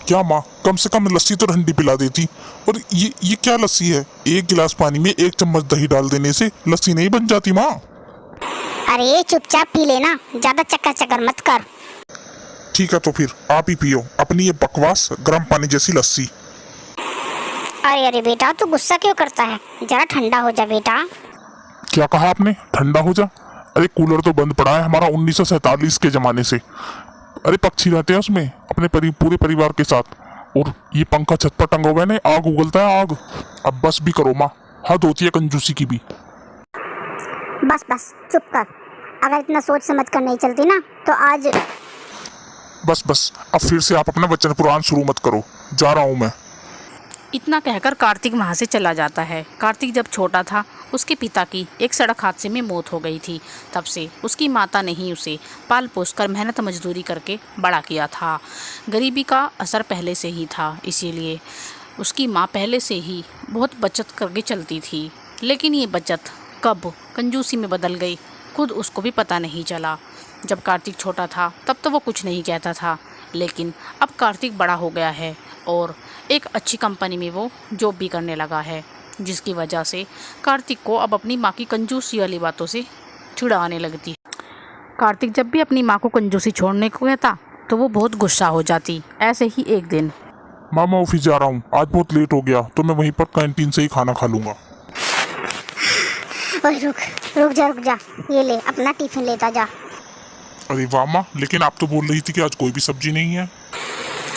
क्या माँ, कम से कम लस्सी तो ठंडी पिला देती। और ये क्या लस्सी है? एक गिलास पानी में 1 चम्मच दही डाल देने से लस्सी नहीं बन जाती माँ। अरे चुपचाप पी लेना, ज्यादा चक्कर चक्कर मत कर। ठीक है तो फिर आप ही पियो अपनी ये बकवास गर्म पानी जैसी लस्सी। अरे अरे बेटा, तू गुस्सा क्यों करता है? जरा ठंडा हो जा बेटा। क्या कहा आपने? ठंडा हो जा? अरे कूलर तो बंद पड़ा है हमारा 1947 के जमाने से। अरे पक्षी रहते हैं उसमें अपने पूरे परिवार के साथ। और ये पंखा छत पर टंगा हुआ है ना, आग उगलता है आग। अब बस भी करो माँ, हद होती है कंजूसी की भी। बस बस चुप कर। अगर इतना सोच समझ कर नहीं चलती ना तो आज। बस अब फिर से आप अपना वचन पुराण शुरू मत करो, जा रहा हूँ मैं। इतना कहकर कार्तिक वहाँ से चला जाता है। कार्तिक जब छोटा था उसके पिता की एक सड़क हादसे में मौत हो गई थी। तब से उसकी माता ने ही उसे पाल पोस कर मेहनत मजदूरी करके बड़ा किया था। गरीबी का असर पहले से ही था, इसीलिए उसकी माँ पहले से ही बहुत बचत करके चलती थी। लेकिन ये बचत कब कंजूसी में बदल गई खुद उसको भी पता नहीं चला। जब कार्तिक छोटा था तब तो वो कुछ नहीं कहता था, लेकिन अब कार्तिक बड़ा हो गया है और एक अच्छी कंपनी में वो जॉब भी करने लगा है, जिसकी वजह से कार्तिक को अब अपनी माँ की कंजूसी वाली बातों से चिढ़ आने लगती। कार्तिक जब भी अपनी माँ को कंजूसी छोड़ने को कहता तो वो बहुत गुस्सा हो जाती। ऐसे ही एक दिन, माँ मैं ऑफिस जा रहा हूँ, आज बहुत लेट हो गया तो मैं वहीं पर कैंटीन से ही खाना खा लूँगा। ओए रुक जा, ये ले अपना टिफिन लेता जा। अरे वाह माँ, लेकिन आप तो बोल रही थी कि आज कोई भी सब्जी नहीं है।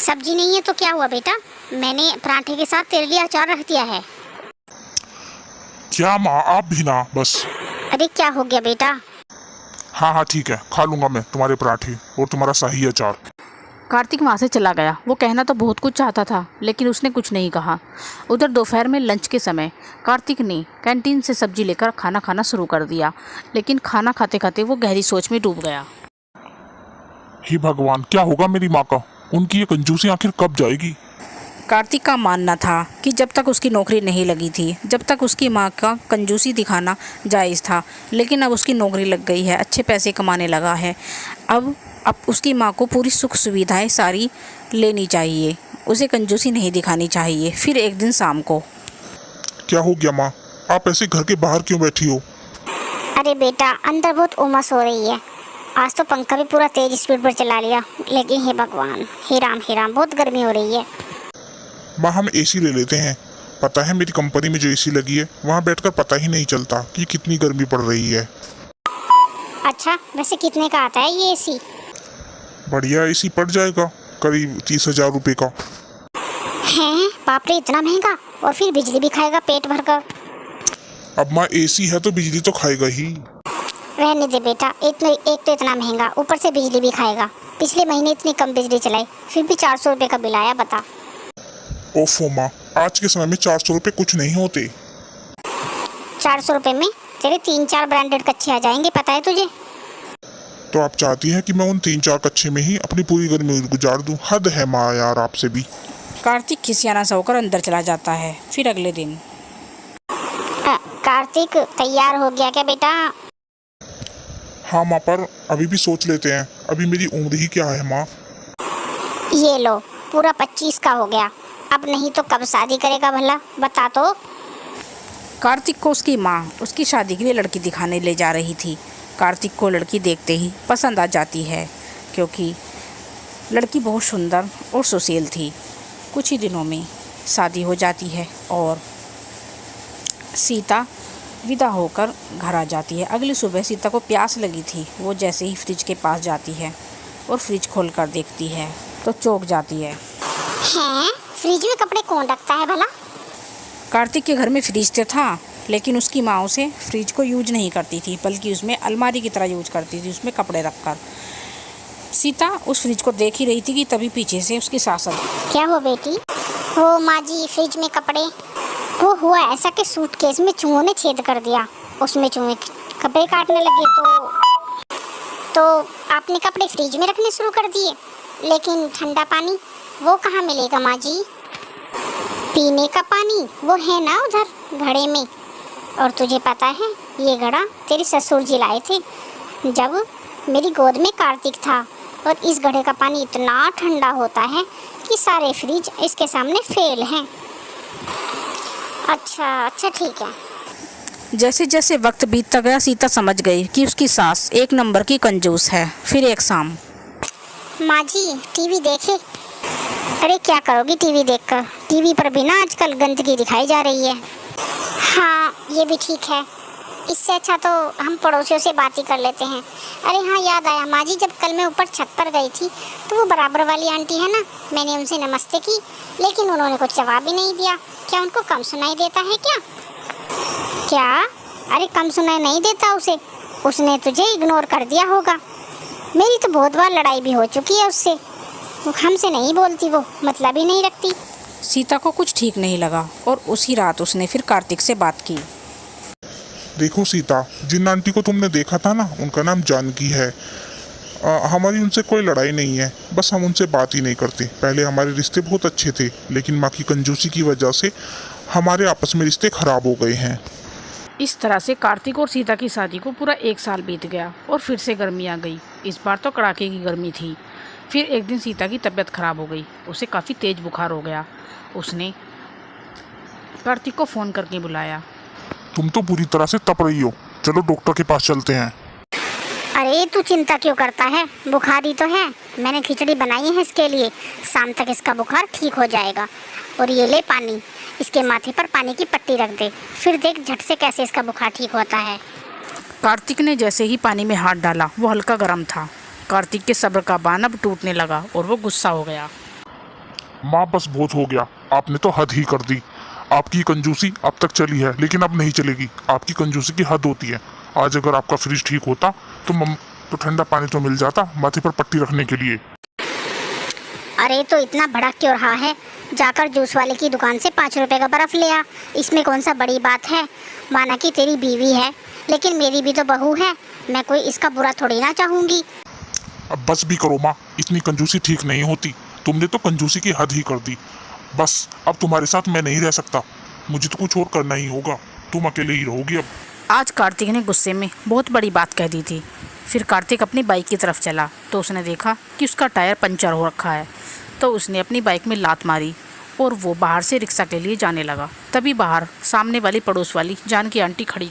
सब्जी नहीं है तो क्या हुआ बेटा, मैंने पराठे के साथ तेरे लिए अचार रख दिया है। क्या माँ, आप भी ना बस। अरे क्या हो गया बेटा? हाँ ठीक है, खा लूँगा मैं तुम्हारे पराठे और तुम्हारा शाही अचार। कार्तिक वहाँ से चला गया। वो कहना तो बहुत कुछ चाहता था लेकिन उसने कुछ नहीं कहा। उधर दोपहर में लंच के समय कार्तिक ने कैंटीन से सब्जी लेकर खाना खाना शुरू कर दिया, लेकिन खाना खाते खाते वो गहरी सोच में डूब गया। हे भगवान, क्या होगा मेरी माँ का? उनकी ये कंजूसी आखिर कब जाएगी? कार्तिक का मानना था कि जब तक उसकी नौकरी नहीं लगी थी, जब तक उसकी माँ का कंजूसी दिखाना जायज़ था, लेकिन अब उसकी नौकरी लग गई है, अच्छे पैसे कमाने लगा है। अब उसकी माँ को पूरी सुख सुविधाएं सारी लेनी चाहिए, उसे कंजूसी नहीं दिखानी चाहिए। फिर एक दिन शाम को, क्या हो गया माँ, आप ऐसे घर के बाहर क्यों बैठी हो? अरे बेटा, अंदर बहुत उमस हो रही है। आज तो पंखा भी पूरा तेज स्पीड पर चला लिया, लेकिन हे भगवान, हे राम, बहुत गर्मी हो रही है। माँ हम एसी ले लेते हैं। पता है मेरी कंपनी में जो एसी लगी है वहाँ बैठकर पता ही नहीं चलता कि कितनी गर्मी पड़ रही है। अच्छा, वैसे कितने का आता है ये एसी? बढ़िया एसी पड़ जाएगा करीब 30,000 रुपये का। हैं, बाप रे, इतना महंगा? और फिर बिजली भी खाएगा पेट भर कर। अब माँ एसी है तो बिजली तो खाएगा ही। रहने दे बेटा, एक तो इतना महंगा, ऊपर से बिजली भी खाएगा। पिछले महीने इतनी कम बिजली चलाई, फिर भी 400 रुपये का बिल आया, बता। ओफो माँ, आज के समय में 400 रुपये कुछ नहीं होते। 400 रुपये में तेरे 3-4 ब्रांडेड कच्छे आ जाएंगे, पता है तुझे? तो आप चाहती हैं कि मैं उन 3-4 कच्छे में ही अपनी पूरी गर्मी गुजार दूं? हद है माँ यार आपसे भी। कार्तिक खिसियाना सा होकर अंदर चला जाता है। फिर अगले दिन, कार्तिक तैयार हो गया क्या बेटा? हाँ माँ, पर अभी भी सोच लेते हैं, अभी मेरी उम्र ही क्या है माँ। ये लो, पूरा 25 का हो गया। अब नहीं तो कब शादी करेगा भला, बता तो। कार्तिक को उसकी माँ उसकी शादी के लिए लड़की दिखाने ले जा रही थी। कार्तिक को लड़की देखते ही पसंद आ जाती है, क्योंकि लड़की बहुत सुंदर और सुशील थी। कुछ ही दिनों में शादी हो जाती है और सीता विदा होकर घर आ जाती है। अगली सुबह सीता को प्यास लगी थी। वो जैसे ही फ्रिज के पास जाती है और फ्रिज खोलकर देखती है तो चौंक जाती है। हैं, फ्रिज में कपड़े कौन रखता है भला? कार्तिक के घर में फ्रिज तो था, लेकिन उसकी माँ उसे फ्रिज को यूज नहीं करती थी, बल्कि उसमें अलमारी की तरह यूज करती थी, उसमें कपड़े रखकर। सीता उस फ्रिज को देख ही रही थी कि तभी पीछे से उसकी सास आई। क्या हो बेटी? हो माँ जी, फ्रिज में कपड़े? वो हुआ ऐसा कि सूटकेस में चूहों ने छेद कर दिया, उसमें चूहे कपड़े काटने लगे तो आपने कपड़े फ्रिज में रखने शुरू कर दिए। लेकिन ठंडा पानी वो कहाँ मिलेगा माँ जी? पीने का पानी वो है ना उधर घड़े में। और तुझे पता है, ये घड़ा तेरे ससुर जी लाए थे जब मेरी गोद में कार्तिक था। और इस घड़े का पानी इतना ठंडा होता है कि सारे फ्रिज इसके सामने फेल हैं। अच्छा ठीक है। जैसे जैसे वक्त बीतता गया सीता समझ गई कि उसकी सास एक नंबर की कंजूस है। फिर एक शाम, माँ जी टीवी देखे? अरे क्या करोगी टीवी देखकर? टीवी पर भी ना आजकल गंदगी दिखाई जा रही है। हाँ ये भी ठीक है, इससे अच्छा तो हम पड़ोसियों से बात ही कर लेते हैं। अरे हाँ याद आया माँ जी, जब कल मैं ऊपर छत पर गई थी तो वो बराबर वाली आंटी है ना, मैंने उनसे नमस्ते की लेकिन उन्होंने कुछ जवाब ही नहीं दिया। क्या उनको कम सुनाई देता है क्या? क्या? अरे कम सुनाई नहीं देता उसे, उसने तुझे इग्नोर कर दिया होगा। मेरी तो बहुत बार लड़ाई भी हो चुकी है उससे, वो हमसे नहीं बोलती, वो मतलब ही नहीं रखती। सीता को कुछ ठीक नहीं लगा और उसी रात उसने फिर कार्तिक से बात की। देखो सीता, जिन आंटी को तुमने देखा था ना, उनका नाम जानकी है। हमारी उनसे कोई लड़ाई नहीं है, बस हम उनसे बात ही नहीं करते। पहले हमारे रिश्ते बहुत अच्छे थे, लेकिन माँ की कंजूसी की वजह से हमारे आपस में रिश्ते खराब हो गए हैं। इस तरह से कार्तिक और सीता की शादी को पूरा 1 साल बीत गया और फिर से गर्मी आ गई। इस बार तो कड़ाके की गर्मी थी। फिर एक दिन सीता की तबीयत खराब हो गई, उसे काफ़ी तेज बुखार हो गया। उसने कार्तिक को फ़ोन करके बुलाया। तुम तो पूरी तरह से तप रही हो, चलो डॉक्टर के पास चलते हैं। अरे तू चिंता क्यों करता है, बुखार ही तो है। मैंने खिचड़ी बनाई है इसके लिए, शाम तक इसका बुखार ठीक हो जाएगा। और ये ले पानी, इसके माथे पर पानी की पट्टी रख दे, फिर देख झट से कैसे इसका बुखार ठीक होता है। कार्तिक ने जैसे ही पानी में हाथ डाला वो हल्का गर्म था। कार्तिक के सब्र का बांध अब टूटने लगा और वो गुस्सा हो गया। माँ बस बहुत हो गया, आपने तो हद ही कर दी। आपकी कंजूसी अब तक चली है लेकिन अब नहीं चलेगी। आपकी कंजूसी की हद होती है। आज अगर आपका फ्रिज ठीक होता तो ठंडा पानी तो मिल जाता माथे पर पट्टी रखने के लिए। अरे तो इतना भड़क क्यों रहा है, जाकर जूस वाले की दुकान से 5 रुपए का बर्फ ले आ। इसमें कौन सा बड़ी बात है। माना कि तेरी बीवी है, लेकिन मेरी भी तो बहू है, मैं कोई इसका बुरा थोड़ी ना चाहूँगी। अब बस भी करो माँ, इतनी कंजूसी ठीक नहीं होती। तुमने तो कंजूसी की हद ही कर दी। बस अब तुम्हारे साथ मैं नहीं रह सकता, मुझे तो कुछ और करना ही होगा। तुम अकेले ही रहोगी अब। आज कार्तिक ने गुस्से में बहुत बड़ी बात कह दी थी। फिर कार्तिक अपनी बाइक की तरफ चला तो उसने देखा कि उसका टायर पंचर हो रखा है। तो उसने अपनी बाइक में लात मारी और वो बाहर से रिक्शा के लिए जाने लगा। तभी बाहर सामने वाली पड़ोस वाली जानकी आंटी खड़ी।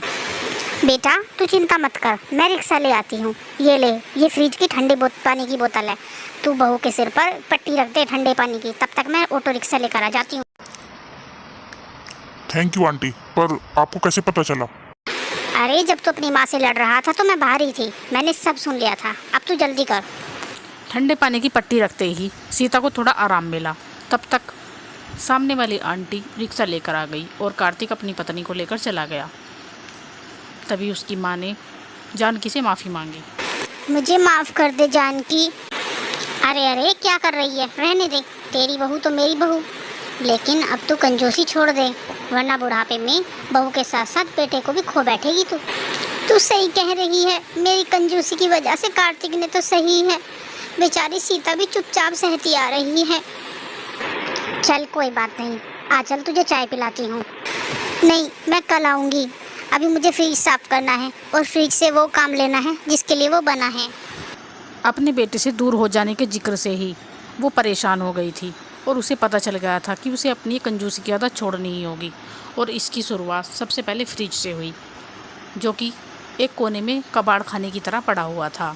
बेटा तू चिंता मत कर, मैं रिक्शा ले आती हूँ। ये ले, ये फ्रिज की ठंडे पानी की बोतल है, तू बहू के सिर पर पट्टी रख दे ठंडे पानी की, तब तक मैं ऑटो रिक्शा लेकर आ जाती हूँ। थैंक यू आंटी, पर आपको कैसे पता चला? अरे जब तू अपनी माँ से लड़ रहा था तो मैं बाहर ही थी, मैंने सब सुन लिया था। अब तू जल्दी कर। ठंडे पानी की पट्टी रखते ही सीता को थोड़ा आराम मिला। तब तक सामने वाली आंटी रिक्शा लेकर आ गई और कार्तिक अपनी पत्नी को लेकर चला गया। तभी उसकी माँ ने जानकी से माफ़ी मांगी। मुझे माफ़ कर दे जानकी। अरे क्या कर रही है, रहने दे, तेरी बहू तो मेरी बहू। लेकिन अब तू कंजूसी छोड़ दे, वरना बुढ़ापे में बहू के साथ साथ बेटे को भी खो बैठेगी तू। तू सही कह रही है, मेरी कंजूसी की वजह से कार्तिक ने तो सही है, बेचारी सीता भी चुपचाप सहती आ रही है। चल कोई बात नहीं, आ चल तुझे चाय पिलाती हूँ। नहीं मैं कल आऊँगी, अभी मुझे फ्रिज साफ करना है और फ्रिज से वो काम लेना है जिसके लिए वो बना है। अपने बेटे से दूर हो जाने के जिक्र से ही वो परेशान हो गई थी और उसे पता चल गया था कि उसे अपनी कंजूसी की आदत छोड़नी ही होगी। और इसकी शुरुआत सबसे पहले फ्रिज से हुई, जो कि एक कोने में कबाड़ खाने की तरह पड़ा हुआ था।